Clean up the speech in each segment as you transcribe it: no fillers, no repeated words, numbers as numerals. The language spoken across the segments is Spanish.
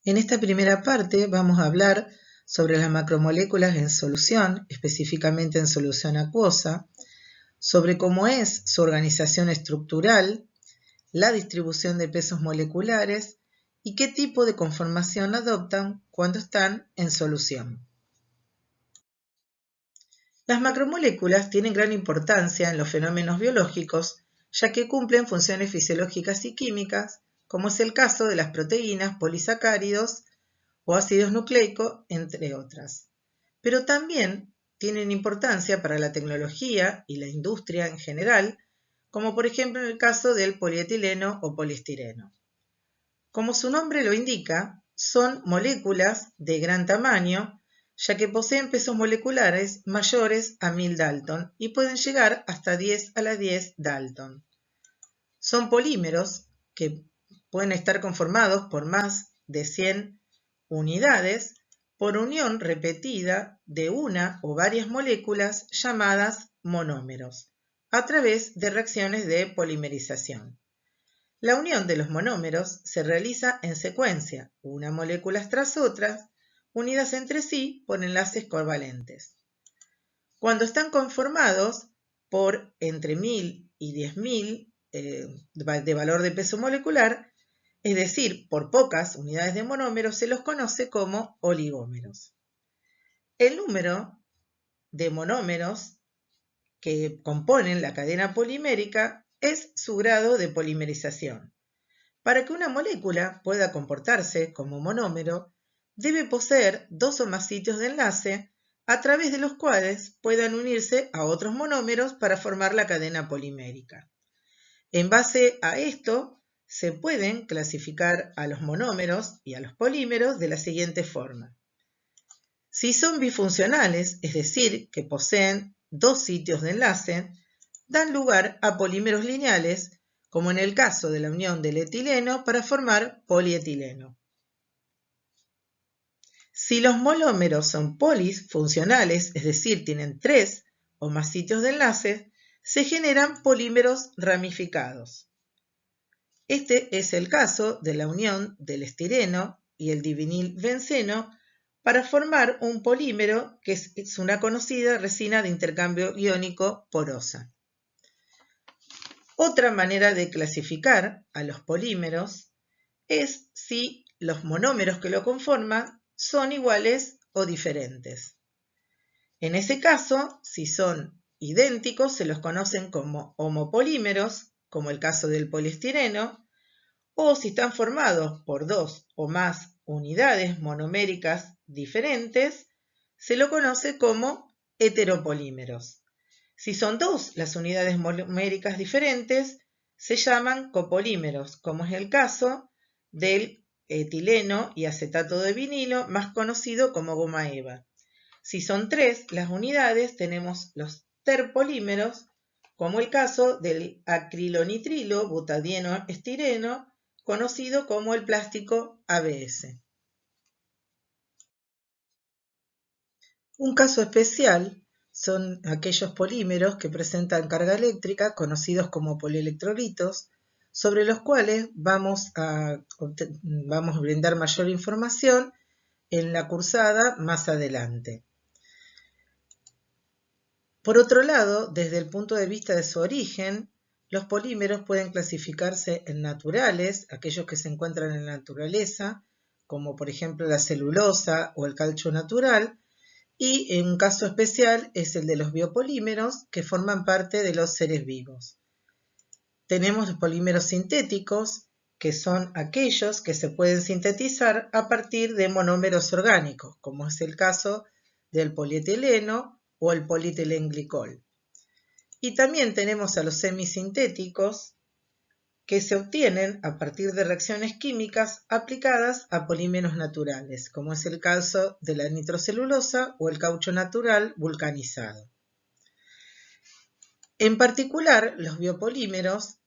En esta primera parte vamos a hablar sobre las macromoléculas en solución, específicamente en solución acuosa, sobre cómo es su organización estructural, la distribución de pesos moleculares y qué tipo de conformación adoptan cuando están en solución. Las macromoléculas tienen gran importancia en los fenómenos biológicos, ya que cumplen funciones fisiológicas y químicas, como es el caso de las proteínas, polisacáridos o ácidos nucleicos, entre otras. Pero también tienen importancia para la tecnología y la industria en general, como por ejemplo en el caso del polietileno o poliestireno. Como su nombre lo indica, son moléculas de gran tamaño, ya que poseen pesos moleculares mayores a 1000 Dalton y pueden llegar hasta 10 a la 10 Dalton. Son polímeros que pueden estar conformados por más de 100 unidades por unión repetida de una o varias moléculas llamadas monómeros, a través de reacciones de polimerización. La unión de los monómeros se realiza en secuencia, unas moléculas tras otras, unidas entre sí por enlaces covalentes. Cuando están conformados por entre 1000 y 10.000 de valor de peso molecular, es decir, por pocas unidades de monómeros, se los conoce como oligómeros. El número de monómeros que componen la cadena polimérica es su grado de polimerización. Para que una molécula pueda comportarse como monómero, debe poseer dos o más sitios de enlace a través de los cuales puedan unirse a otros monómeros para formar la cadena polimérica. En base a esto, se pueden clasificar a los monómeros y a los polímeros de la siguiente forma. Si son bifuncionales, es decir, que poseen dos sitios de enlace, dan lugar a polímeros lineales, como en el caso de la unión del etileno para formar polietileno. Si los monómeros son polisfuncionales, es decir, tienen tres o más sitios de enlace, se generan polímeros ramificados. Este es el caso de la unión del estireno y el divinilbenceno para formar un polímero que es una conocida resina de intercambio iónico porosa. Otra manera de clasificar a los polímeros es si los monómeros que lo conforman son iguales o diferentes. En ese caso, si son idénticos, se los conocen como homopolímeros, como el caso del poliestireno, o si están formados por dos o más unidades monoméricas diferentes, se lo conoce como heteropolímeros. Si son dos las unidades monoméricas diferentes, se llaman copolímeros, como es el caso del etileno y acetato de vinilo, más conocido como goma eva. Si son tres las unidades, tenemos los terpolímeros, como el caso del acrilonitrilo butadieno estireno, conocido como el plástico ABS. Un caso especial son aquellos polímeros que presentan carga eléctrica, conocidos como polielectrolitos, sobre los cuales vamos a brindar mayor información en la cursada más adelante. Por otro lado, desde el punto de vista de su origen, los polímeros pueden clasificarse en naturales, aquellos que se encuentran en la naturaleza, como por ejemplo la celulosa o el caucho natural, y un caso especial es el de los biopolímeros que forman parte de los seres vivos. Tenemos los polímeros sintéticos, que son aquellos que se pueden sintetizar a partir de monómeros orgánicos, como es el caso del polietileno o el polietilenglicol. Y también tenemos a los semisintéticos, que se obtienen a partir de reacciones químicas aplicadas a polímeros naturales, como es el caso de la nitrocelulosa o el caucho natural vulcanizado. En particular, los biopolímeros,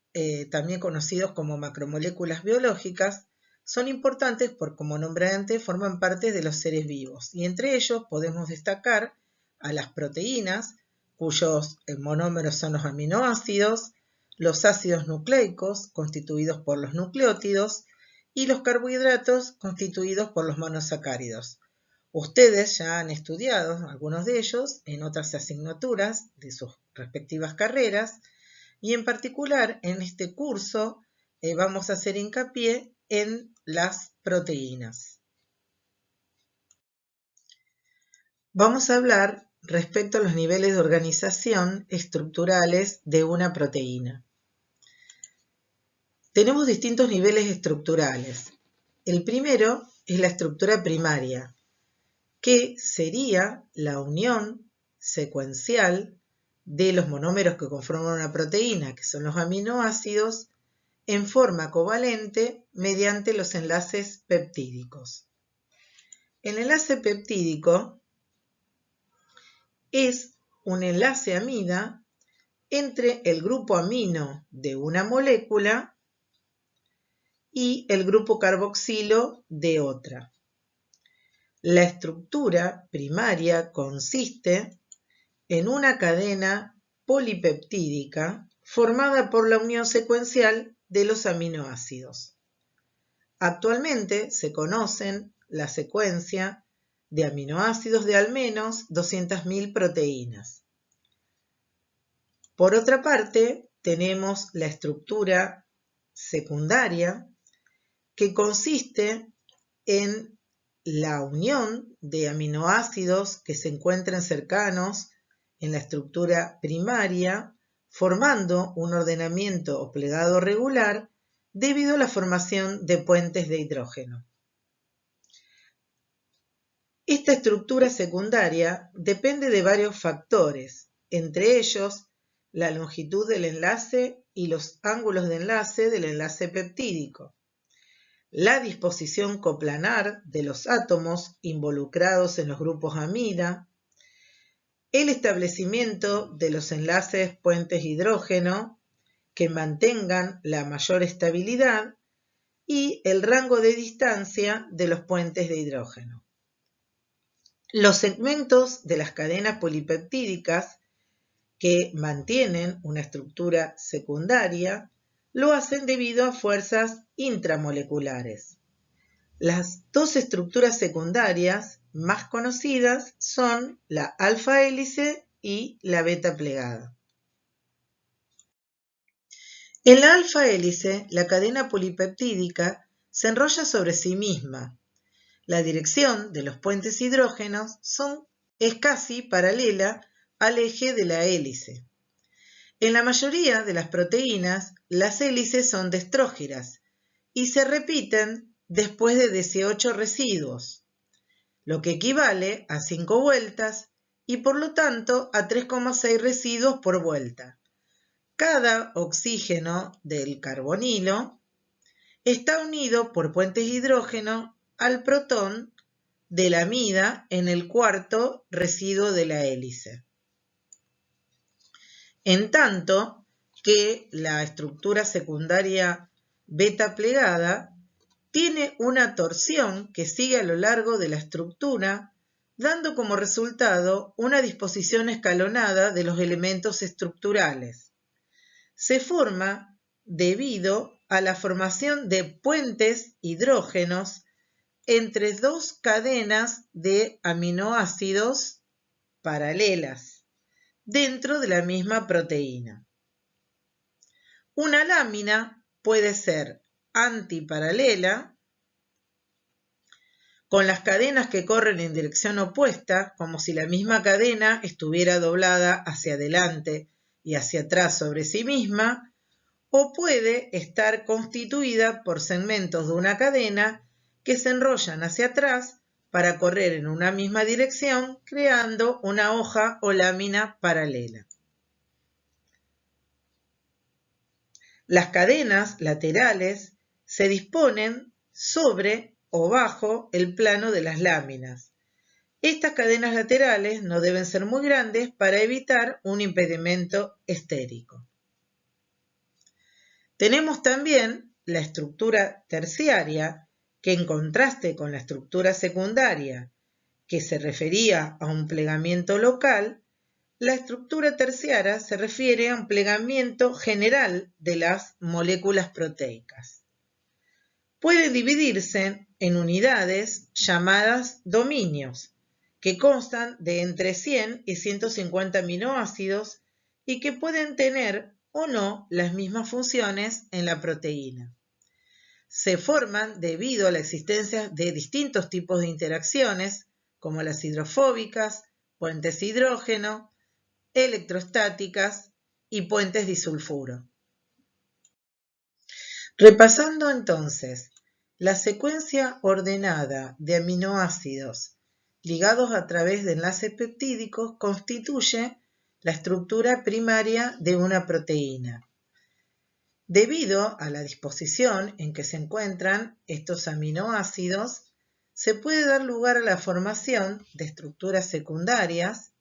también conocidos como macromoléculas biológicas, son importantes porque, como nombré antes, forman parte de los seres vivos, y entre ellos podemos destacar a las proteínas, cuyos monómeros son los aminoácidos, los ácidos nucleicos, constituidos por los nucleótidos, y los carbohidratos constituidos por los monosacáridos. Ustedes ya han estudiado algunos de ellos en otras asignaturas de sus respectivas carreras y en particular en este curso vamos a hacer hincapié en las proteínas. Vamos a hablar respecto a los niveles de organización estructurales de una proteína. Tenemos distintos niveles estructurales. El primero es la estructura primaria, que sería la unión secuencial de los monómeros que conforman una proteína, que son los aminoácidos, en forma covalente mediante los enlaces peptídicos. El enlace peptídico es un enlace amida entre el grupo amino de una molécula y el grupo carboxilo de otra. La estructura primaria consiste en una cadena polipeptídica formada por la unión secuencial de los aminoácidos. Actualmente se conocen la secuencia de aminoácidos de al menos 200.000 proteínas. Por otra parte, tenemos la estructura secundaria, que consiste en la unión de aminoácidos que se encuentran cercanos en la estructura primaria, formando un ordenamiento o plegado regular debido a la formación de puentes de hidrógeno. Esta estructura secundaria depende de varios factores, entre ellos la longitud del enlace y los ángulos de enlace del enlace peptídico, la disposición coplanar de los átomos involucrados en los grupos amida, el establecimiento de los enlaces puentes hidrógeno que mantengan la mayor estabilidad y el rango de distancia de los puentes de hidrógeno. Los segmentos de las cadenas polipeptídicas que mantienen una estructura secundaria lo hacen debido a fuerzas intramoleculares. Las dos estructuras secundarias más conocidas son la alfa hélice y la beta plegada. En la alfa hélice, la cadena polipeptídica se enrolla sobre sí misma. La dirección de los puentes hidrógenos es casi paralela al eje de la hélice. En la mayoría de las proteínas, las hélices son destrógiras y se repiten después de 18 residuos, lo que equivale a 5 vueltas y por lo tanto a 3,6 residuos por vuelta. Cada oxígeno del carbonilo está unido por puentes de hidrógeno al protón de la amida en el cuarto residuo de la hélice. En tanto que la estructura secundaria beta plegada tiene una torsión que sigue a lo largo de la estructura, dando como resultado una disposición escalonada de los elementos estructurales. Se forma debido a la formación de puentes hidrógenos entre dos cadenas de aminoácidos paralelas dentro de la misma proteína. Una lámina puede ser antiparalela, con las cadenas que corren en dirección opuesta, como si la misma cadena estuviera doblada hacia adelante y hacia atrás sobre sí misma, o puede estar constituida por segmentos de una cadena que se enrollan hacia atrás para correr en una misma dirección, creando una hoja o lámina paralela. Las cadenas laterales se disponen sobre o bajo el plano de las láminas. Estas cadenas laterales no deben ser muy grandes para evitar un impedimento estérico. Tenemos también la estructura terciaria, que en contraste con la estructura secundaria, que se refería a un plegamiento local, la estructura terciaria se refiere a un plegamiento general de las moléculas proteicas. puede dividirse en unidades llamadas dominios, que constan de entre 100 y 150 aminoácidos y que pueden tener o no las mismas funciones en la proteína. Se forman debido a la existencia de distintos tipos de interacciones, como las hidrofóbicas, puentes hidrógeno, electrostáticas y puentes disulfuro. Repasando entonces, la secuencia ordenada de aminoácidos ligados a través de enlaces peptídicos constituye la estructura primaria de una proteína. Debido a la disposición en que se encuentran estos aminoácidos, se puede dar lugar a la formación de estructuras secundarias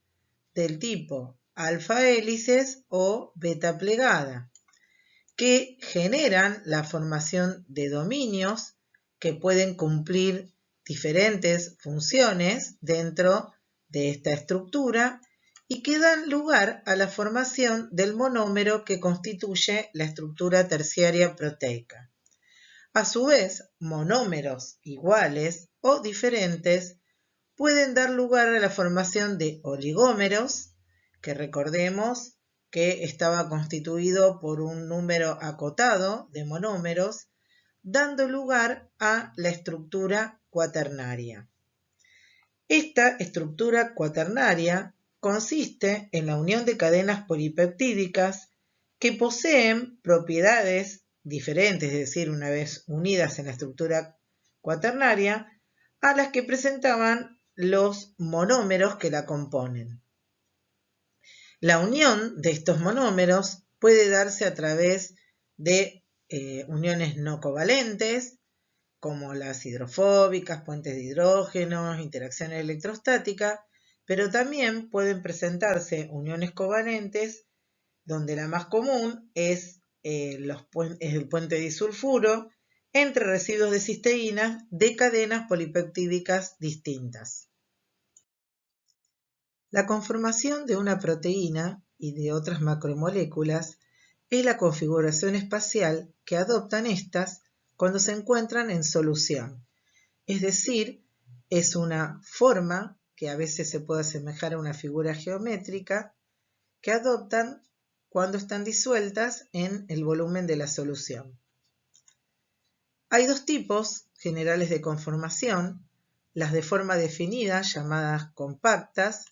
del tipo alfa hélices o beta plegada, que generan la formación de dominios que pueden cumplir diferentes funciones dentro de esta estructura y que dan lugar a la formación del monómero que constituye la estructura terciaria proteica. A su vez, monómeros iguales o diferentes pueden dar lugar a la formación de oligómeros, que recordemos que estaba constituido por un número acotado de monómeros, dando lugar a la estructura cuaternaria. Esta estructura cuaternaria consiste en la unión de cadenas polipeptídicas que poseen propiedades diferentes, es decir, una vez unidas en la estructura cuaternaria, a las que presentaban los monómeros que la componen. La unión de estos monómeros puede darse a través de uniones no covalentes, como las hidrofóbicas, puentes de hidrógeno, interacciones electrostáticas, pero también pueden presentarse uniones covalentes, donde la más común es el puente disulfuro entre residuos de cisteína de cadenas polipeptídicas distintas. La conformación de una proteína y de otras macromoléculas es la configuración espacial que adoptan estas cuando se encuentran en solución, es decir, es una forma que a veces se puede asemejar a una figura geométrica que adoptan cuando están disueltas en el volumen de la solución. Hay dos tipos generales de conformación, las de forma definida, llamadas compactas,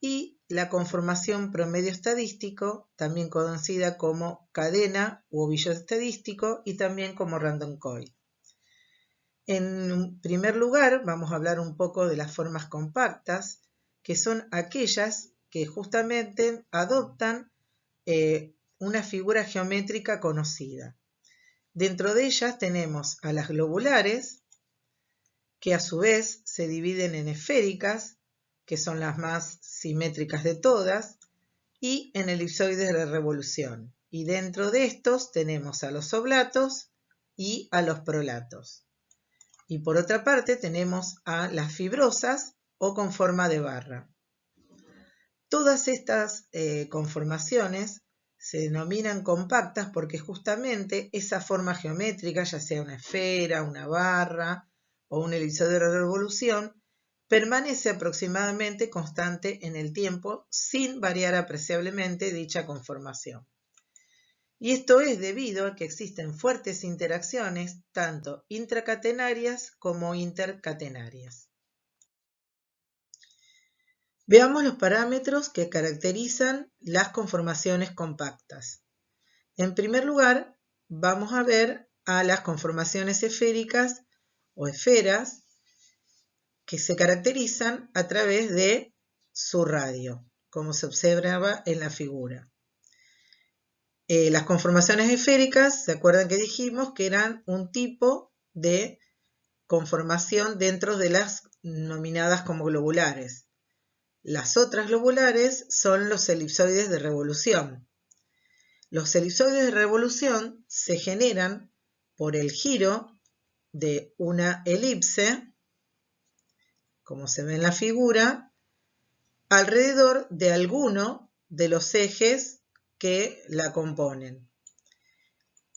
y la conformación promedio estadístico, también conocida como cadena u ovillo estadístico y también como random coil. En primer lugar, vamos a hablar un poco de las formas compactas, que son aquellas que justamente adoptan una figura geométrica conocida. Dentro de ellas tenemos a las globulares, que a su vez se dividen en esféricas, que son las más simétricas de todas, y en elipsoides de revolución. Y dentro de estos tenemos a los oblatos y a los prolatos. Y por otra parte tenemos a las fibrosas o con forma de barra. Todas estas conformaciones se denominan compactas porque justamente esa forma geométrica, ya sea una esfera, una barra o un elipsoide de revolución, permanece aproximadamente constante en el tiempo sin variar apreciablemente dicha conformación. Y esto es debido a que existen fuertes interacciones tanto intracatenarias como intercatenarias. Veamos los parámetros que caracterizan las conformaciones compactas. En primer lugar, vamos a ver a las conformaciones esféricas o esferas que se caracterizan a través de su radio, como se observa en la figura. Las conformaciones esféricas, ¿se acuerdan que dijimos que eran un tipo de conformación dentro de las nominadas como globulares? Las otras globulares son los elipsoides de revolución. Los elipsoides de revolución se generan por el giro de una elipse, como se ve en la figura, alrededor de alguno de los ejes que la componen.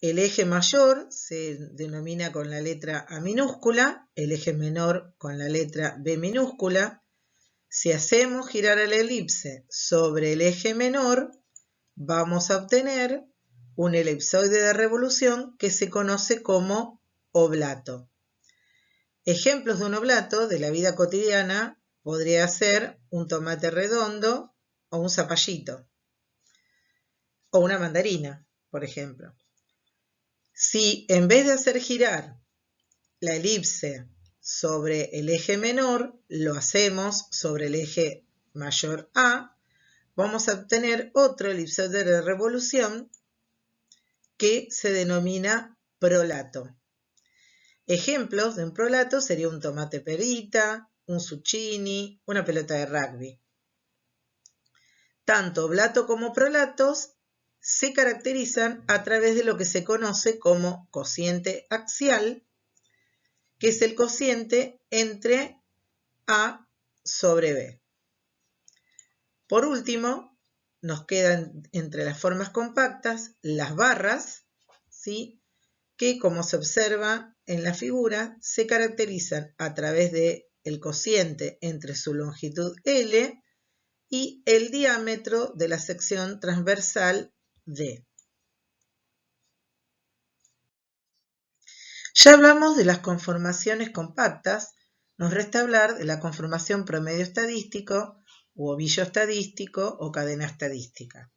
El eje mayor se denomina con la letra A minúscula, el eje menor con la letra B minúscula. Si hacemos girar a la elipse sobre el eje menor, vamos a obtener un elipsoide de revolución que se conoce como oblato. Ejemplos de un oblato de la vida cotidiana podría ser un tomate redondo o un zapallito, o una mandarina, por ejemplo. Si en vez de hacer girar la elipse sobre el eje menor, lo hacemos sobre el eje mayor A, vamos a obtener otro elipsoide de revolución que se denomina prolato. Ejemplos de un prolato sería un tomate perita, un zucchini, una pelota de rugby. Tanto oblato como prolatos se caracterizan a través de lo que se conoce como cociente axial, que es el cociente entre A sobre B. Por último, nos quedan entre las formas compactas las barras, ¿sí?, que, como se observa en la figura, se caracterizan a través del cociente entre su longitud L y el diámetro de la sección transversal D. Ya hablamos de las conformaciones compactas, nos resta hablar de la conformación promedio estadístico, u ovillo estadístico o cadena estadística.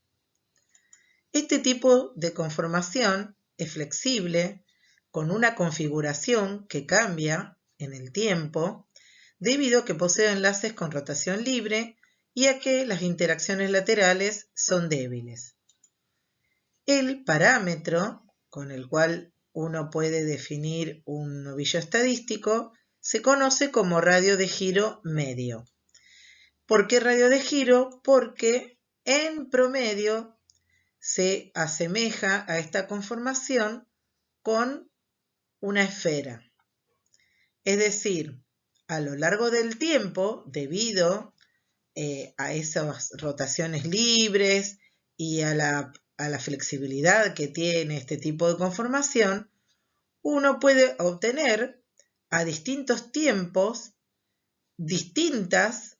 Este tipo de conformación es flexible, con una configuración que cambia en el tiempo, debido a que posee enlaces con rotación libre y a que las interacciones laterales son débiles. El parámetro con el cual uno puede definir un ovillo estadístico se conoce como radio de giro medio. ¿Por qué radio de giro? Porque en promedio se asemeja a esta conformación con una esfera. Es decir, a lo largo del tiempo, debido a esas rotaciones libres y a la flexibilidad que tiene este tipo de conformación, uno puede obtener a distintos tiempos distintas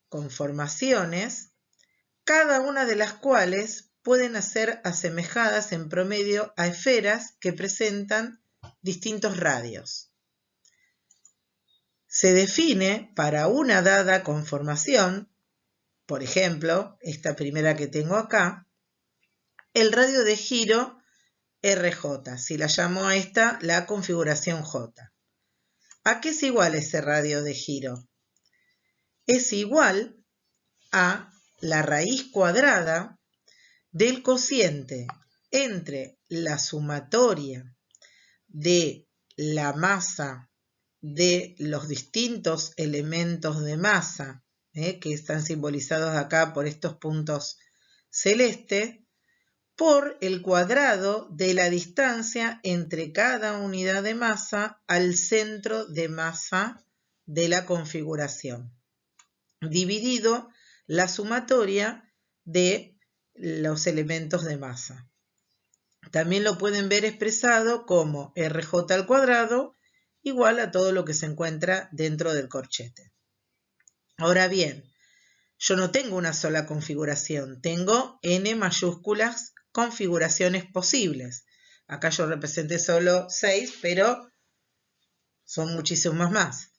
conformaciones, cada una de las cuales pueden ser asemejadas en promedio a esferas que presentan distintos radios. Se define para una dada conformación, por ejemplo, esta primera que tengo acá, el radio de giro RJ, si la llamo a esta la configuración J. ¿A qué es igual ese radio de giro? Es igual a la raíz cuadrada del cociente entre la sumatoria de la masa de los distintos elementos de masa, que están simbolizados acá por estos puntos celestes, por el cuadrado de la distancia entre cada unidad de masa al centro de masa de la configuración, dividido la sumatoria de los elementos de masa. También lo pueden ver expresado como RJ al cuadrado igual a todo lo que se encuentra dentro del corchete. Ahora bien, yo no tengo una sola configuración, tengo n mayúsculas configuraciones posibles. Acá yo representé solo 6, pero son muchísimos más.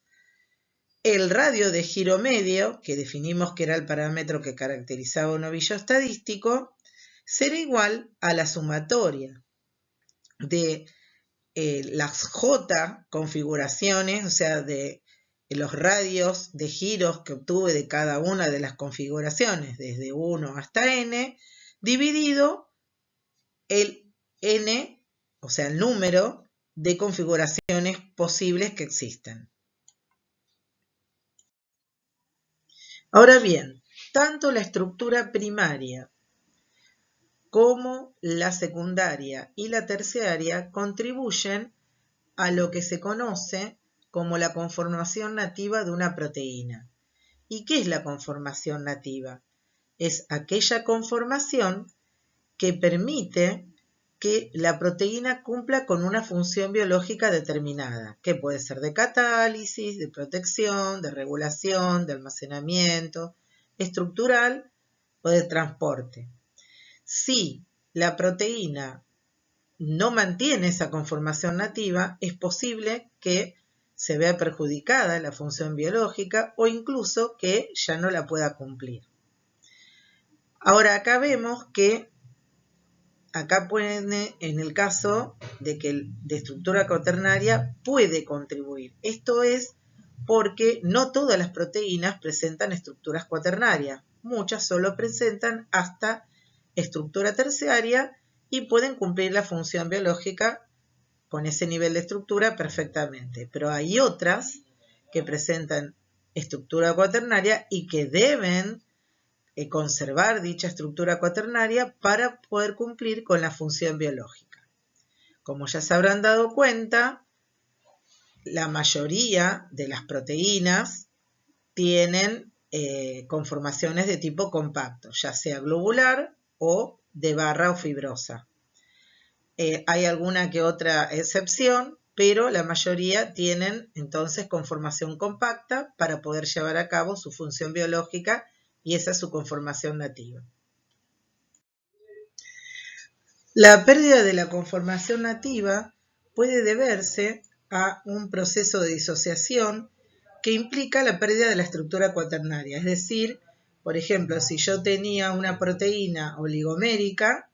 El radio de giro medio, que definimos que era el parámetro que caracterizaba un ovillo estadístico, será igual a la sumatoria de las J configuraciones, o sea, de los radios de giros que obtuve de cada una de las configuraciones, desde 1 hasta n, dividido el n, o sea, el número de configuraciones posibles que existen. Ahora bien, tanto la estructura primaria como la secundaria y la terciaria contribuyen a lo que se conoce como la conformación nativa de una proteína. ¿Y qué es la conformación nativa? Es aquella conformación que permite que la proteína cumpla con una función biológica determinada, que puede ser de catálisis, de protección, de regulación, de almacenamiento, estructural o de transporte. Si la proteína no mantiene esa conformación nativa, es posible que se vea perjudicada la función biológica o incluso que ya no la pueda cumplir. Ahora acá vemos que acá pone en el caso de que de estructura cuaternaria puede contribuir. Esto es porque no todas las proteínas presentan estructuras cuaternarias. Muchas solo presentan hasta estructura terciaria y pueden cumplir la función biológica con ese nivel de estructura perfectamente. Pero hay otras que presentan estructura cuaternaria y que deben conservar dicha estructura cuaternaria para poder cumplir con la función biológica. Como ya se habrán dado cuenta, la mayoría de las proteínas tienen conformaciones de tipo compacto, ya sea globular o de barra o fibrosa. Hay alguna que otra excepción, pero la mayoría tienen entonces conformación compacta para poder llevar a cabo su función biológica y esa es su conformación nativa. La pérdida de la conformación nativa puede deberse a un proceso de disociación que implica la pérdida de la estructura cuaternaria. Es decir, por ejemplo, si yo tenía una proteína oligomérica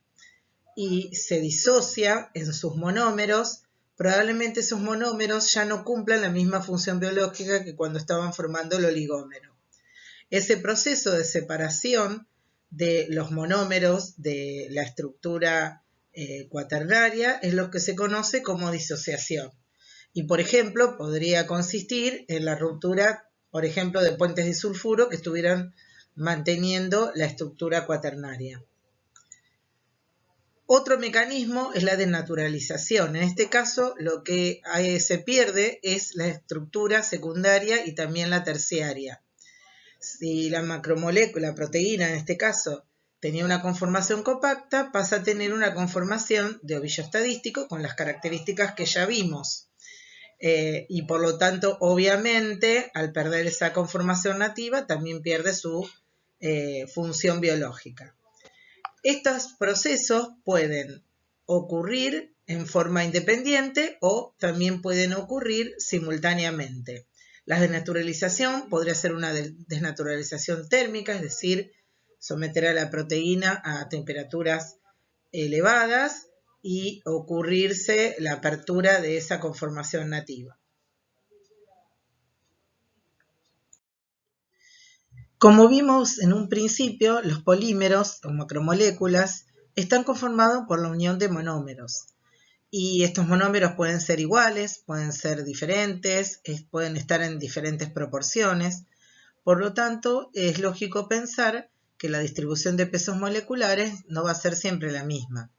y se disocia en sus monómeros, probablemente esos monómeros ya no cumplan la misma función biológica que cuando estaban formando el oligómero. Ese proceso de separación de los monómeros de la estructura cuaternaria es lo que se conoce como disociación. Y, por ejemplo, podría consistir en la ruptura, por ejemplo, de puentes disulfuro que estuvieran manteniendo la estructura cuaternaria. Otro mecanismo es la desnaturalización. En este caso, lo que se pierde es la estructura secundaria y también la terciaria. Si la macromolécula, proteína en este caso, tenía una conformación compacta, pasa a tener una conformación de ovillo estadístico con las características que ya vimos. Y por lo tanto, obviamente, al perder esa conformación nativa, también pierde su función biológica. Estos procesos pueden ocurrir en forma independiente o también pueden ocurrir simultáneamente. La desnaturalización podría ser una desnaturalización térmica, es decir, someter a la proteína a temperaturas elevadas y ocurrirse la apertura de esa conformación nativa. Como vimos en un principio, los polímeros o macromoléculas están conformados por la unión de monómeros. Y estos monómeros pueden ser iguales, pueden ser diferentes, pueden estar en diferentes proporciones. Por lo tanto, es lógico pensar que la distribución de pesos moleculares no va a ser siempre la misma.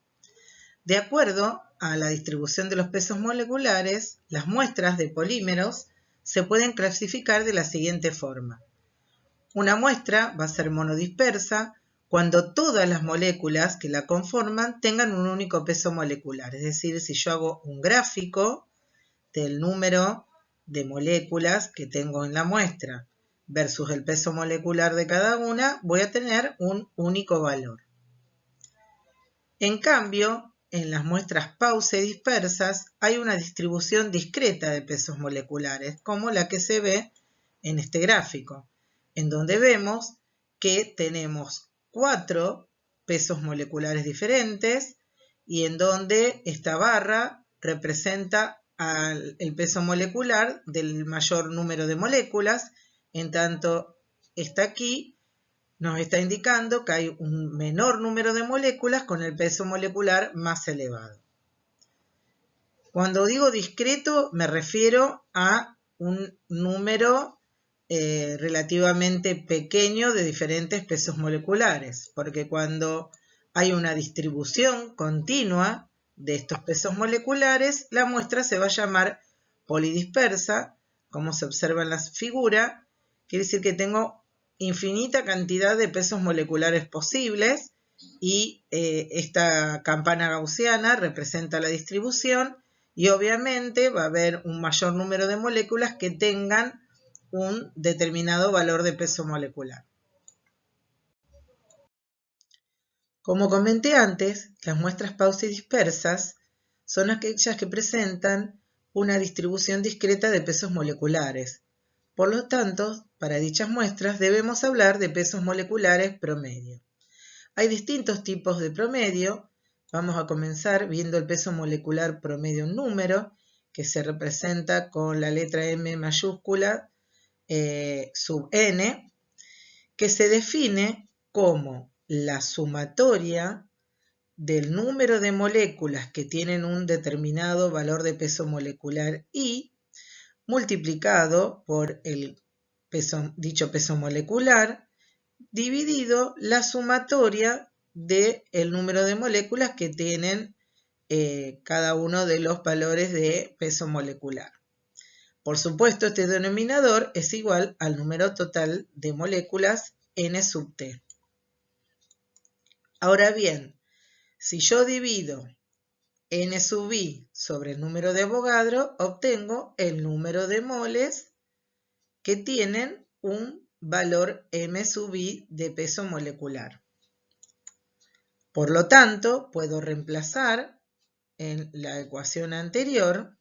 De acuerdo a la distribución de los pesos moleculares, las muestras de polímeros se pueden clasificar de la siguiente forma. Una muestra va a ser monodispersa cuando todas las moléculas que la conforman tengan un único peso molecular. Es decir, si yo hago un gráfico del número de moléculas que tengo en la muestra versus el peso molecular de cada una, voy a tener un único valor. En cambio, en las muestras pausedispersas hay una distribución discreta de pesos moleculares, como la que se ve en este gráfico, en donde vemos que tenemos 4 pesos moleculares diferentes y en donde esta barra representa el peso molecular del mayor número de moléculas, en tanto esta aquí nos está indicando que hay un menor número de moléculas con el peso molecular más elevado. Cuando digo discreto me refiero a un número relativamente pequeño de diferentes pesos moleculares, porque cuando hay una distribución continua de estos pesos moleculares, la muestra se va a llamar polidispersa, como se observa en la figura, quiere decir que tengo infinita cantidad de pesos moleculares posibles y esta campana gaussiana representa la distribución y obviamente va a haber un mayor número de moléculas que tengan un determinado valor de peso molecular. Como comenté antes, las muestras pausi-dispersas son aquellas que presentan una distribución discreta de pesos moleculares. Por lo tanto, para dichas muestras debemos hablar de pesos moleculares promedio. Hay distintos tipos de promedio. Vamos a comenzar viendo el peso molecular promedio en número, que se representa con la letra M mayúscula sub n, que se define como la sumatoria del número de moléculas que tienen un determinado valor de peso molecular I, multiplicado por dicho peso molecular, dividido la sumatoria del número de moléculas que tienen cada uno de los valores de peso molecular. Por supuesto, este denominador es igual al número total de moléculas n sub t. Ahora bien, si yo divido n sub i sobre el número de Avogadro, obtengo el número de moles que tienen un valor m sub i de peso molecular. Por lo tanto, puedo reemplazar en la ecuación anterior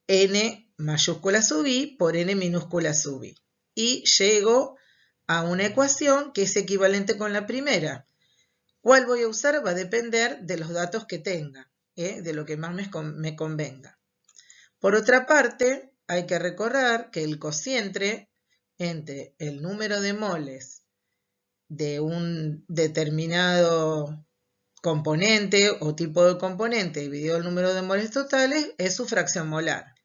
n mayúscula sub i por n minúscula sub i y llego a una ecuación que es equivalente con la primera. ¿Cuál voy a usar? Va a depender de los datos que tenga, de lo que más me convenga. Por otra parte, hay que recordar que el cociente entre el número de moles de un determinado componente o tipo de componente dividido el número de moles totales es su fracción molar.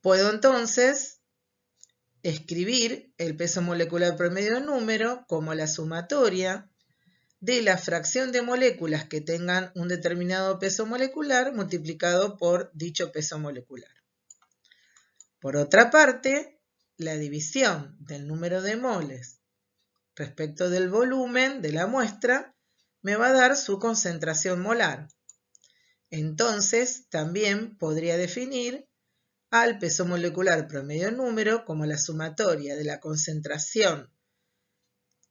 Puedo entonces escribir el peso molecular promedio en número como la sumatoria de la fracción de moléculas que tengan un determinado peso molecular multiplicado por dicho peso molecular. Por otra parte, la división del número de moles respecto del volumen de la muestra me va a dar su concentración molar. Entonces, también podría definir al peso molecular promedio en número como la sumatoria de la concentración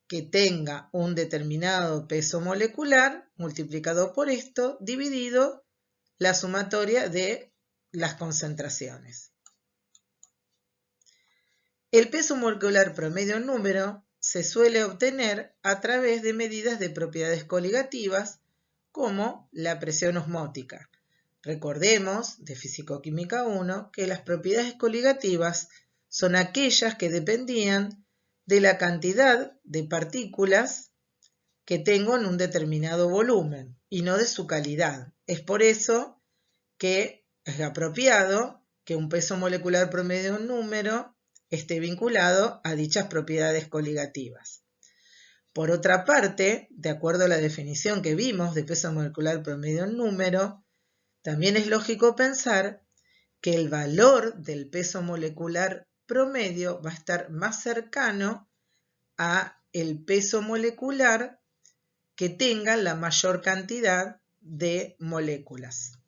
que tenga un determinado peso molecular multiplicado por esto dividido la sumatoria de las concentraciones. El peso molecular promedio en número se suele obtener a través de medidas de propiedades coligativas como la presión osmótica. Recordemos, de Físico-Química 1, que las propiedades coligativas son aquellas que dependían de la cantidad de partículas que tengo en un determinado volumen y no de su calidad. Es por eso que es apropiado que un peso molecular promedio en número esté vinculado a dichas propiedades coligativas. Por otra parte, de acuerdo a la definición que vimos de peso molecular promedio en número, también es lógico pensar que el valor del peso molecular promedio va a estar más cercano a el peso molecular que tenga la mayor cantidad de moléculas.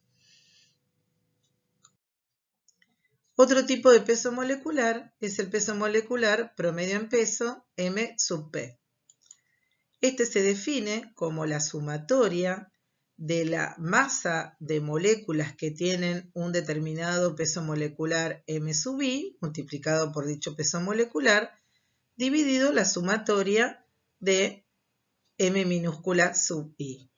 Otro tipo de peso molecular es el peso molecular promedio en peso, m sub p. Este se define como la sumatoria de la masa de moléculas que tienen un determinado peso molecular m sub i, multiplicado por dicho peso molecular, dividido la sumatoria de m minúscula sub i.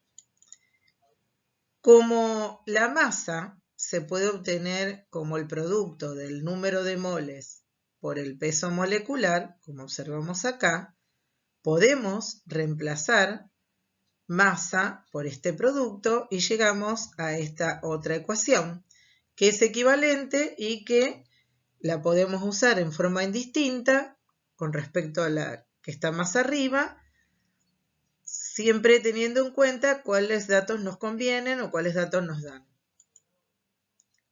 Como la masa se puede obtener como el producto del número de moles por el peso molecular, como observamos acá, podemos reemplazar masa por este producto y llegamos a esta otra ecuación, que es equivalente y que la podemos usar en forma indistinta con respecto a la que está más arriba, siempre teniendo en cuenta cuáles datos nos convienen o cuáles datos nos dan.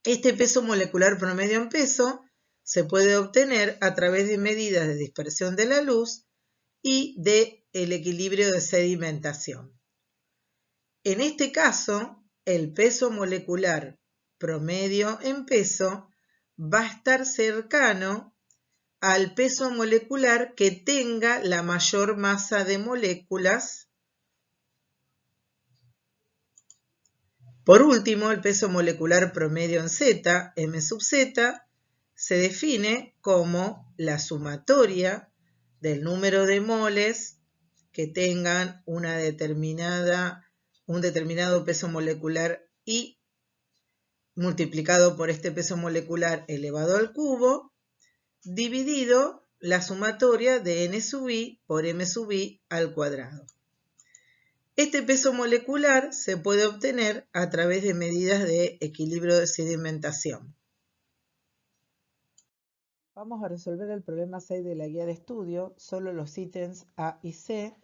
Este peso molecular promedio en peso se puede obtener a través de medidas de dispersión de la luz y de el equilibrio de sedimentación. En este caso, el peso molecular promedio en peso va a estar cercano al peso molecular que tenga la mayor masa de moléculas. Por último, el peso molecular promedio en Z, M sub Z, se define como la sumatoria del número de moles que tengan un determinado peso molecular I multiplicado por este peso molecular elevado al cubo, dividido la sumatoria de N sub I por M sub I al cuadrado. Este peso molecular se puede obtener a través de medidas de equilibrio de sedimentación. Vamos a resolver el problema 6 de la guía de estudio, solo los ítems A y C,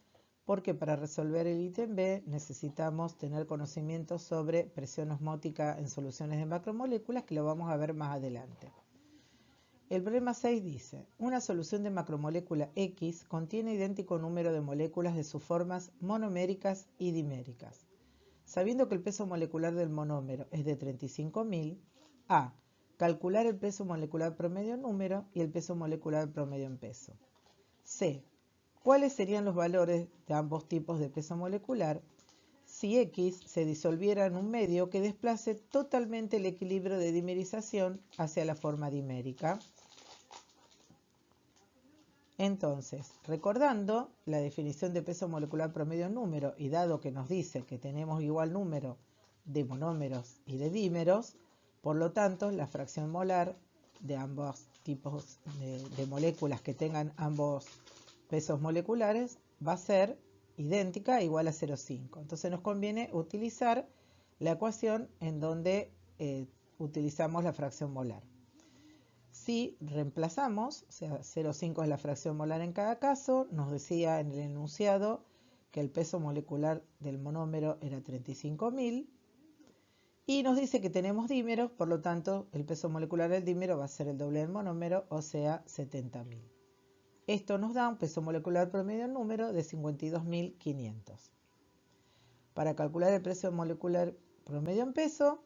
porque para resolver el ítem B necesitamos tener conocimiento sobre presión osmótica en soluciones de macromoléculas, que lo vamos a ver más adelante. El problema 6 dice, una solución de macromolécula X contiene idéntico número de moléculas de sus formas monoméricas y diméricas. Sabiendo que el peso molecular del monómero es de 35.000, A. Calcular el peso molecular promedio en número y el peso molecular promedio en peso. C. ¿Cuáles serían los valores de ambos tipos de peso molecular si X se disolviera en un medio que desplace totalmente el equilibrio de dimerización hacia la forma dimérica? Entonces, recordando la definición de peso molecular promedio en número y dado que nos dice que tenemos igual número de monómeros y de dímeros, por lo tanto, la fracción molar de ambos tipos de moléculas que tengan ambos pesos moleculares va a ser idéntica e igual a 0,5. Entonces nos conviene utilizar la ecuación en donde utilizamos la fracción molar. Si reemplazamos, o sea, 0,5 es la fracción molar en cada caso, nos decía en el enunciado que el peso molecular del monómero era 35.000 y nos dice que tenemos dímeros, por lo tanto el peso molecular del dímero va a ser el doble del monómero, o sea, 70.000. Esto nos da un peso molecular promedio en número de 52.500. Para calcular el peso molecular promedio en peso,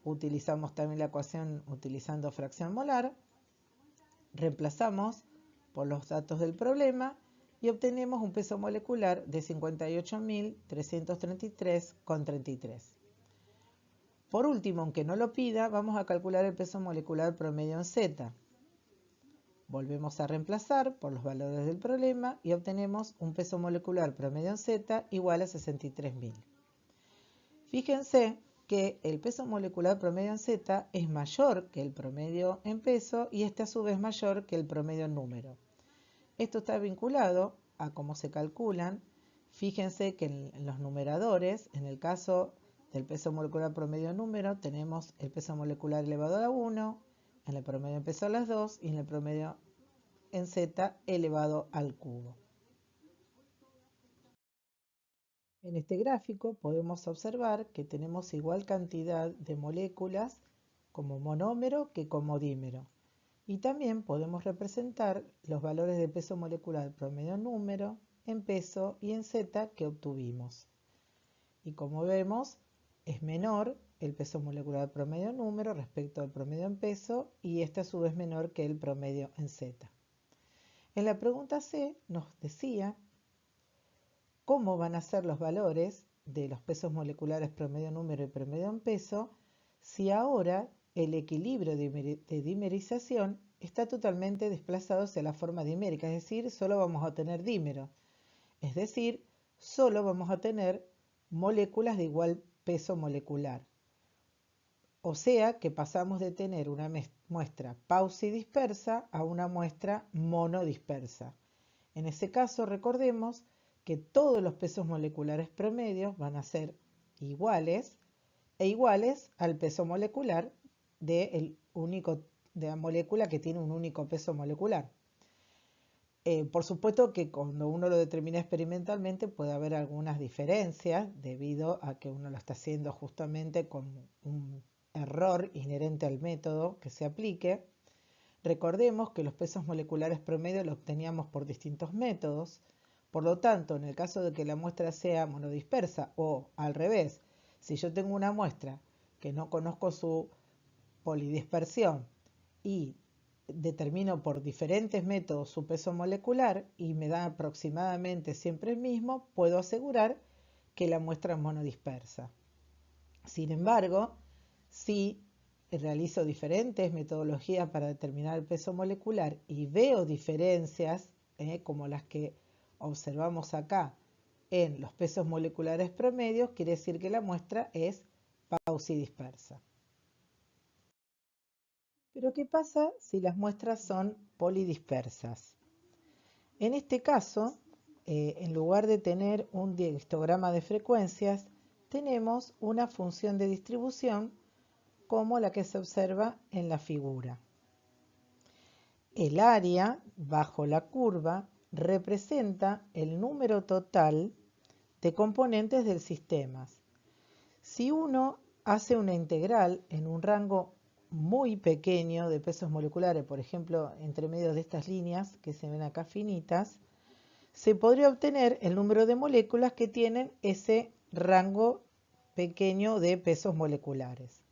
utilizamos también la ecuación utilizando fracción molar, reemplazamos por los datos del problema y obtenemos un peso molecular de 58.333,33. Por último, aunque no lo pida, vamos a calcular el peso molecular promedio en Z. Volvemos a reemplazar por los valores del problema y obtenemos un peso molecular promedio en Z igual a 63.000. Fíjense que el peso molecular promedio en Z es mayor que el promedio en peso y este a su vez mayor que el promedio en número. Esto está vinculado a cómo se calculan. Fíjense que en los numeradores, en el caso del peso molecular promedio en número, tenemos el peso molecular elevado a la 1, en el promedio en peso a las 2 y en el promedio en Z elevado al cubo. En este gráfico podemos observar que tenemos igual cantidad de moléculas como monómero que como dímero. Y también podemos representar los valores de peso molecular promedio en número, en peso y en Z que obtuvimos. Y como vemos, es menor el peso molecular promedio en número respecto al promedio en peso y este a su vez menor que el promedio en Z. En la pregunta C nos decía cómo van a ser los valores de los pesos moleculares promedio en número y promedio en peso si ahora el equilibrio de dimerización está totalmente desplazado hacia la forma dimérica, es decir, solo vamos a tener dímeros, es decir, solo vamos a tener moléculas de igual peso molecular. O sea que pasamos de tener una muestra pausidispersa a una muestra monodispersa. En ese caso, recordemos que todos los pesos moleculares promedios van a ser iguales al peso molecular de la molécula que tiene un único peso molecular. Por supuesto que cuando uno lo determina experimentalmente puede haber algunas diferencias debido a que uno lo está haciendo justamente con un error inherente al método que se aplique. Recordemos que los pesos moleculares promedio los obteníamos por distintos métodos. Por lo tanto, en el caso de que la muestra sea monodispersa o al revés, si yo tengo una muestra que no conozco su polidispersión y determino por diferentes métodos su peso molecular y me da aproximadamente siempre el mismo, puedo asegurar que la muestra es monodispersa. Sin embargo, si realizo diferentes metodologías para determinar el peso molecular y veo diferencias, como las que observamos acá en los pesos moleculares promedios, quiere decir que la muestra es pausidispersa. Pero ¿qué pasa si las muestras son polidispersas? En este caso, en lugar de tener un histograma de frecuencias, tenemos una función de distribución como la que se observa en la figura. El área bajo la curva representa el número total de componentes del sistema. Si uno hace una integral en un rango muy pequeño de pesos moleculares, por ejemplo, entre medio de estas líneas que se ven acá finitas, se podría obtener el número de moléculas que tienen ese rango pequeño de pesos moleculares.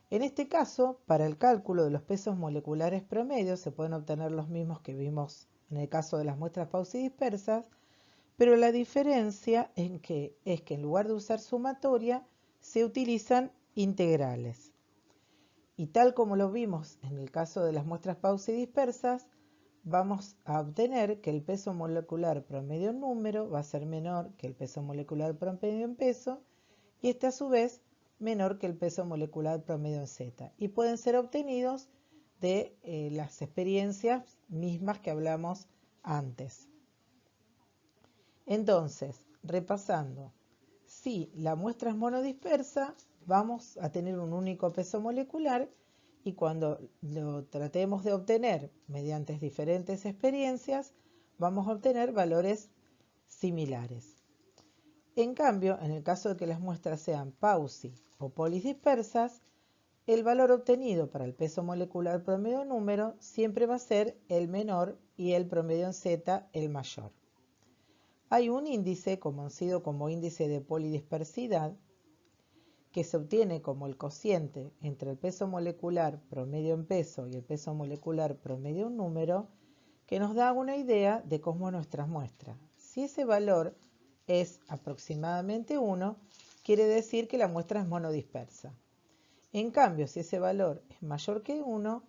En este caso, para el cálculo de los pesos moleculares promedios se pueden obtener los mismos que vimos en el caso de las muestras pausidispersas, pero la diferencia es que en lugar de usar sumatoria, se utilizan integrales. Y tal como lo vimos en el caso de las muestras pausidispersas, vamos a obtener que el peso molecular promedio en número va a ser menor que el peso molecular promedio en peso, y este a su vez menor que el peso molecular promedio en Z. Y pueden ser obtenidos de las experiencias mismas que hablamos antes. Entonces, repasando, si la muestra es monodispersa, vamos a tener un único peso molecular y cuando lo tratemos de obtener mediante diferentes experiencias, vamos a obtener valores similares. En cambio, en el caso de que las muestras sean pausi o polidispersas, el valor obtenido para el peso molecular promedio número siempre va a ser el menor y el promedio en Z el mayor. Hay un índice conocido como índice de polidispersidad que se obtiene como el cociente entre el peso molecular promedio en peso y el peso molecular promedio en número, que nos da una idea de cómo es nuestra muestra. Si ese valor es aproximadamente 1, quiere decir que la muestra es monodispersa. En cambio, si ese valor es mayor que 1,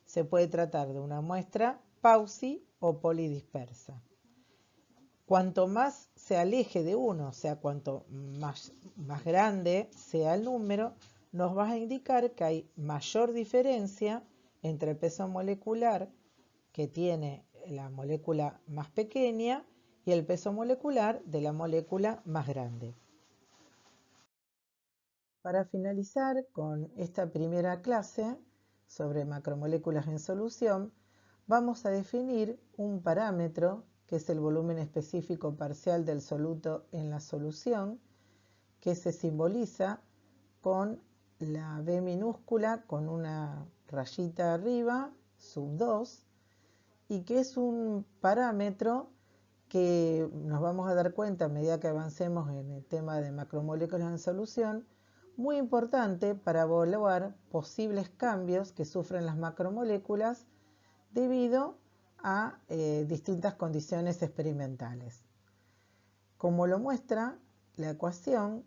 se puede tratar de una muestra pausi o polidispersa. Cuanto más se aleje de 1, o sea, cuanto más grande sea el número, nos va a indicar que hay mayor diferencia entre el peso molecular que tiene la molécula más pequeña y el peso molecular de la molécula más grande. Para finalizar con esta primera clase sobre macromoléculas en solución, vamos a definir un parámetro que es el volumen específico parcial del soluto en la solución, que se simboliza con la B minúscula con una rayita arriba, sub 2, y que es un parámetro que nos vamos a dar cuenta a medida que avancemos en el tema de macromoléculas en solución, muy importante para evaluar posibles cambios que sufren las macromoléculas debido a distintas condiciones experimentales. Como lo muestra la ecuación,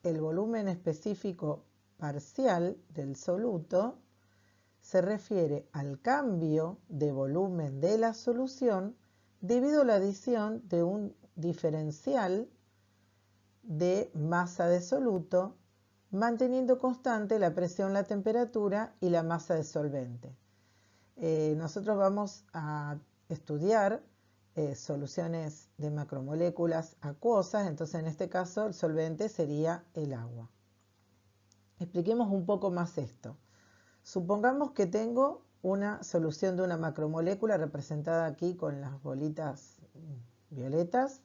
el volumen específico parcial del soluto se refiere al cambio de volumen de la solución debido a la adición de un diferencial de masa de soluto, manteniendo constante la presión, la temperatura y la masa de solvente. Nosotros vamos a estudiar soluciones de macromoléculas acuosas, entonces en este caso el solvente sería el agua. Expliquemos un poco más esto. Supongamos que tengo una solución de una macromolécula representada aquí con las bolitas violetas,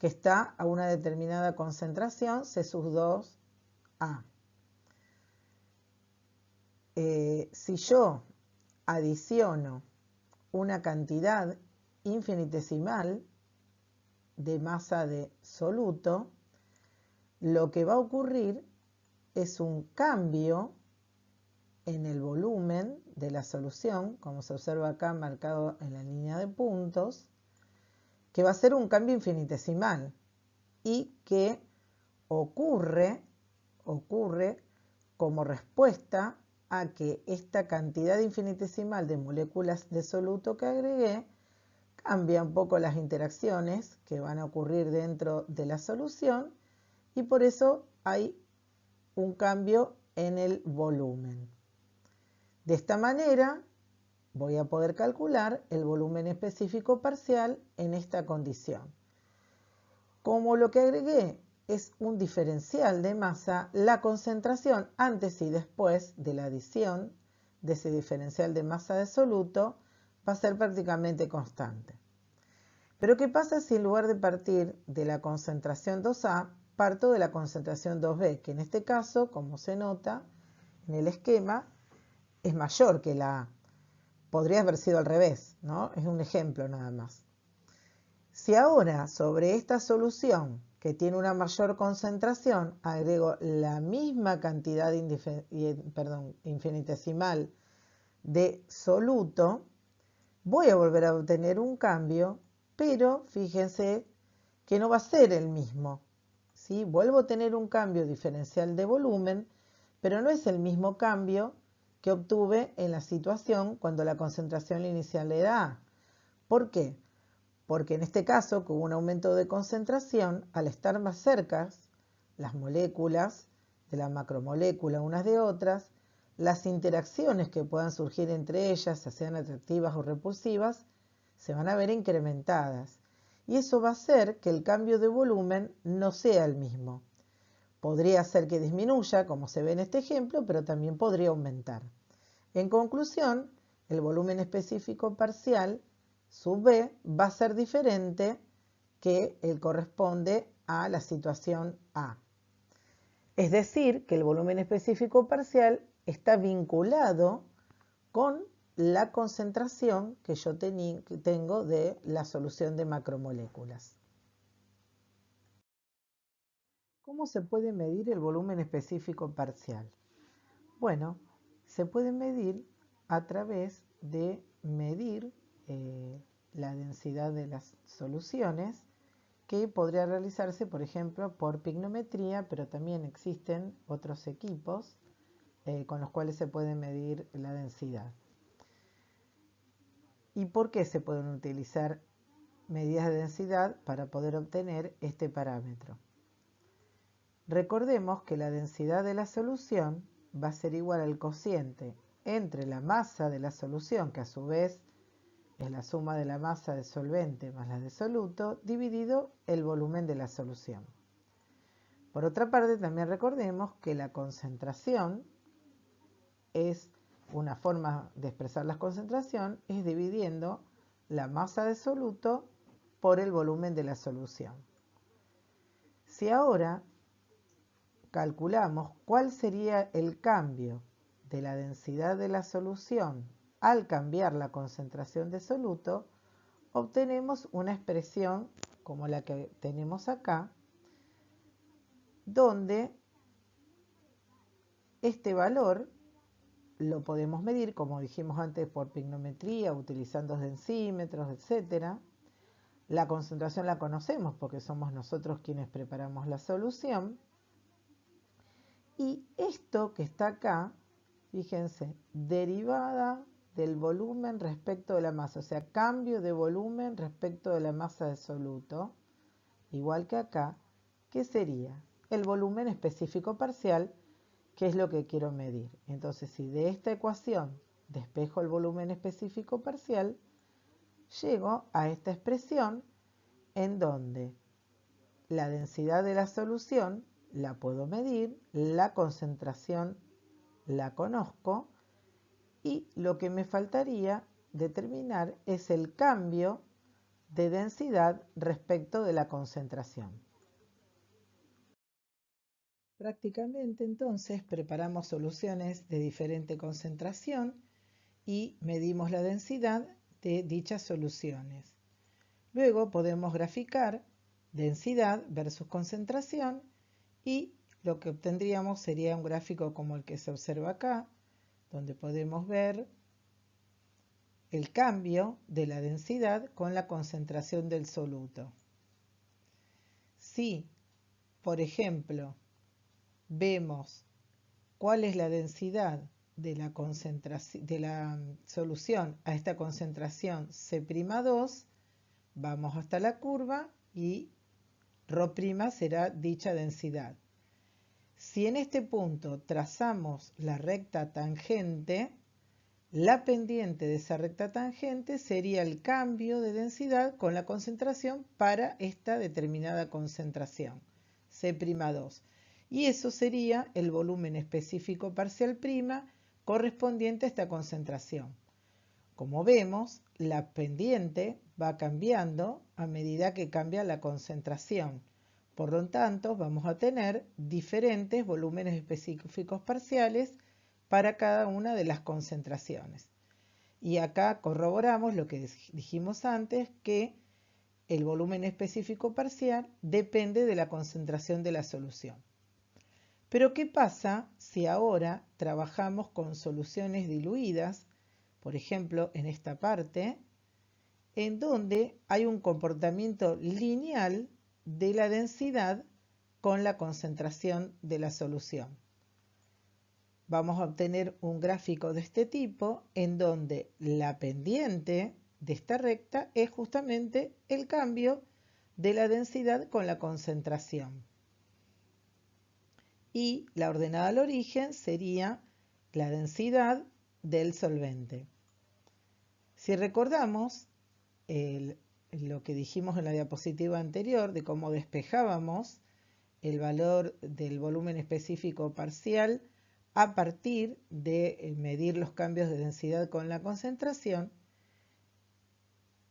que está a una determinada concentración, C sub 2A. Si yo adiciono una cantidad infinitesimal de masa de soluto, lo que va a ocurrir es un cambio en el volumen de la solución, como se observa acá marcado en la línea de puntos, que va a ser un cambio infinitesimal y que ocurre como respuesta a que esta cantidad infinitesimal de moléculas de soluto que agregué cambia un poco las interacciones que van a ocurrir dentro de la solución y por eso hay un cambio en el volumen. De esta manera voy a poder calcular el volumen específico parcial en esta condición. Como lo que agregué es un diferencial de masa, la concentración antes y después de la adición de ese diferencial de masa de soluto va a ser prácticamente constante. Pero ¿qué pasa si en lugar de partir de la concentración 2A, parto de la concentración 2B, que en este caso, como se nota en el esquema, es mayor que la A? Podría haber sido al revés, ¿no? Es un ejemplo nada más. Si ahora sobre esta solución que tiene una mayor concentración agrego la misma cantidad infinitesimal de soluto, voy a volver a obtener un cambio, pero fíjense que no va a ser el mismo, ¿sí? Vuelvo a tener un cambio diferencial de volumen, pero no es el mismo cambio que obtuve en la situación cuando la concentración inicial era A. ¿Por qué? Porque en este caso, con un aumento de concentración, al estar más cerca las moléculas de la macromolécula unas de otras, las interacciones que puedan surgir entre ellas, ya sean atractivas o repulsivas, se van a ver incrementadas. Y eso va a hacer que el cambio de volumen no sea el mismo. Podría ser que disminuya, como se ve en este ejemplo, pero también podría aumentar. En conclusión, el volumen específico parcial sub B va a ser diferente que el corresponde a la situación A. Es decir, que el volumen específico parcial está vinculado con la concentración que yo tengo de la solución de macromoléculas. ¿Cómo se puede medir el volumen específico parcial? Bueno, se puede medir a través de medir la densidad de las soluciones, que podría realizarse, por ejemplo, por pignometría, pero también existen otros equipos con los cuales se puede medir la densidad. ¿Y por qué se pueden utilizar medidas de densidad para poder obtener este parámetro? Recordemos que la densidad de la solución va a ser igual al cociente entre la masa de la solución, que a su vez es la suma de la masa de solvente más la de soluto, dividido el volumen de la solución. Por otra parte, también recordemos que la concentración es una forma de expresar la concentración, es dividiendo la masa de soluto por el volumen de la solución. Si ahora calculamos cuál sería el cambio de la densidad de la solución al cambiar la concentración de soluto, obtenemos una expresión como la que tenemos acá, donde este valor lo podemos medir, como dijimos antes, por pignometría, utilizando densímetros, etc. La concentración la conocemos porque somos nosotros quienes preparamos la solución. Y esto que está acá, fíjense, derivada del volumen respecto de la masa, o sea, cambio de volumen respecto de la masa de soluto, igual que acá, ¿qué sería? El volumen específico parcial, que es lo que quiero medir. Entonces, si de esta ecuación despejo el volumen específico parcial, llego a esta expresión en donde la densidad de la solución la puedo medir, la concentración la conozco y lo que me faltaría determinar es el cambio de densidad respecto de la concentración. Prácticamente entonces preparamos soluciones de diferente concentración y medimos la densidad de dichas soluciones. Luego podemos graficar densidad versus concentración, y lo que obtendríamos sería un gráfico como el que se observa acá, donde podemos ver el cambio de la densidad con la concentración del soluto. Si, por ejemplo, vemos cuál es la densidad de la solución a esta concentración C'2, vamos hasta la curva y ρ' será dicha densidad. Si en este punto trazamos la recta tangente, la pendiente de esa recta tangente sería el cambio de densidad con la concentración para esta determinada concentración, C'2. Y eso sería el volumen específico parcial prima correspondiente a esta concentración. Como vemos, la pendiente va cambiando a medida que cambia la concentración. Por lo tanto, vamos a tener diferentes volúmenes específicos parciales para cada una de las concentraciones. Y acá corroboramos lo que dijimos antes, que el volumen específico parcial depende de la concentración de la solución. Pero ¿qué pasa si ahora trabajamos con soluciones diluidas, por ejemplo en esta parte, en donde hay un comportamiento lineal de la densidad con la concentración de la solución? Vamos a obtener un gráfico de este tipo en donde la pendiente de esta recta es justamente el cambio de la densidad con la concentración. Y la ordenada al origen sería la densidad del solvente. Si recordamos lo que dijimos en la diapositiva anterior de cómo despejábamos el valor del volumen específico parcial a partir de medir los cambios de densidad con la concentración,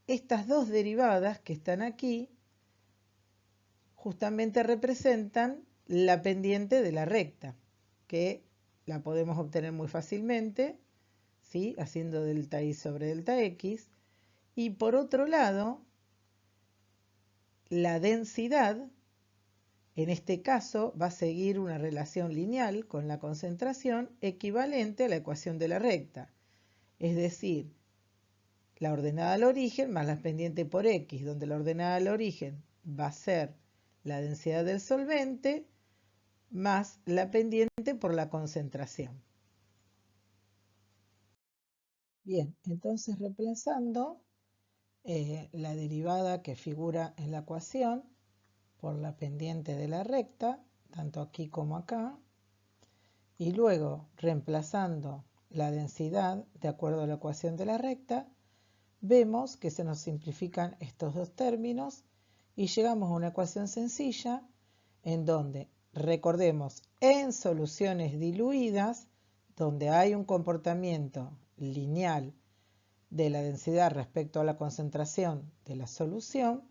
estas dos derivadas que están aquí justamente representan la pendiente de la recta, que la podemos obtener muy fácilmente, ¿sí? Haciendo delta y sobre delta x. Y por otro lado, la densidad, en este caso, va a seguir una relación lineal con la concentración equivalente a la ecuación de la recta. Es decir, la ordenada al origen más la pendiente por x, donde la ordenada al origen va a ser la densidad del solvente más la pendiente por la concentración. Bien, entonces reemplazando la derivada que figura en la ecuación por la pendiente de la recta, tanto aquí como acá, y luego reemplazando la densidad de acuerdo a la ecuación de la recta, vemos que se nos simplifican estos dos términos y llegamos a una ecuación sencilla en donde, recordemos, en soluciones diluidas, donde hay un comportamiento lineal de la densidad respecto a la concentración de la solución,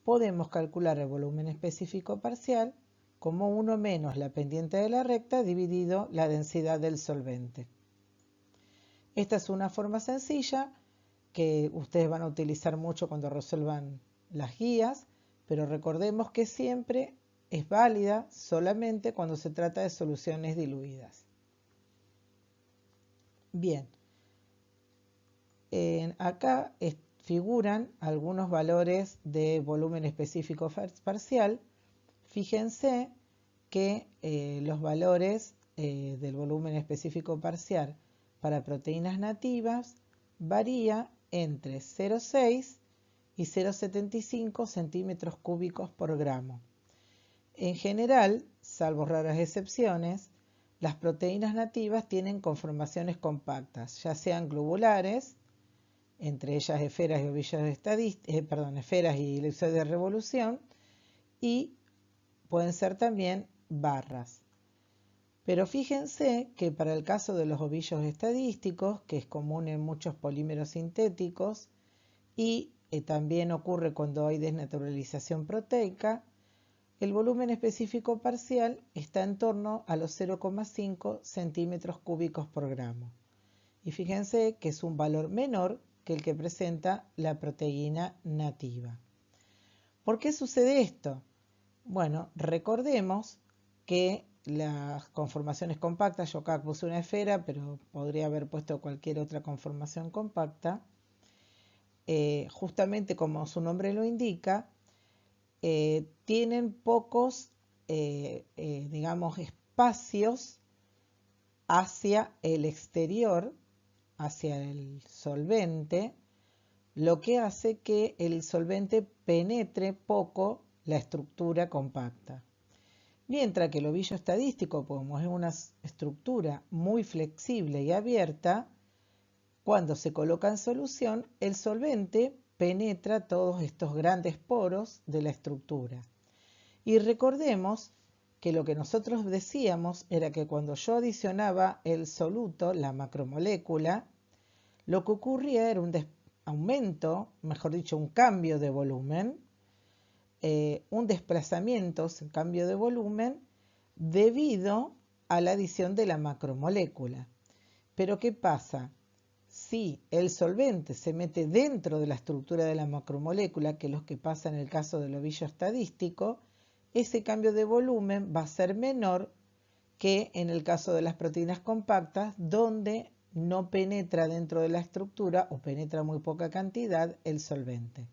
podemos calcular el volumen específico parcial como 1 menos la pendiente de la recta dividido la densidad del solvente. Esta es una forma sencilla que ustedes van a utilizar mucho cuando resuelvan las guías, pero recordemos que siempre es válida solamente cuando se trata de soluciones diluidas. Bien, acá figuran algunos valores de volumen específico parcial. Fíjense que los valores del volumen específico parcial para proteínas nativas varía entre 0,6 y 0,75 centímetros cúbicos por gramo. En general, salvo raras excepciones, las proteínas nativas tienen conformaciones compactas, ya sean globulares, entre ellas esferas y ovillos esferas y elipsoides de revolución, y pueden ser también barras. Pero fíjense que para el caso de los ovillos estadísticos, que es común en muchos polímeros sintéticos y también ocurre cuando hay desnaturalización proteica, el volumen específico parcial está en torno a los 0,5 centímetros cúbicos por gramo. Y fíjense que es un valor menor que el que presenta la proteína nativa. ¿Por qué sucede esto? Bueno, recordemos que las conformaciones compactas, yo acá puse una esfera, pero podría haber puesto cualquier otra conformación compacta, justamente como su nombre lo indica, tienen pocos, digamos, espacios hacia el exterior, hacia el solvente, lo que hace que el solvente penetre poco la estructura compacta. Mientras que el ovillo estadístico, como es una estructura muy flexible y abierta, cuando se coloca en solución, el solvente penetra todos estos grandes poros de la estructura. Y recordemos que lo que nosotros decíamos era que cuando yo adicionaba el soluto, la macromolécula, lo que ocurría era un aumento, mejor dicho, un cambio de volumen, un desplazamiento, un cambio de volumen, debido a la adición de la macromolécula. Pero ¿qué pasa? Si el solvente se mete dentro de la estructura de la macromolécula, que es lo que pasa en el caso del ovillo estadístico, ese cambio de volumen va a ser menor que en el caso de las proteínas compactas, donde no penetra dentro de la estructura o penetra muy poca cantidad el solvente.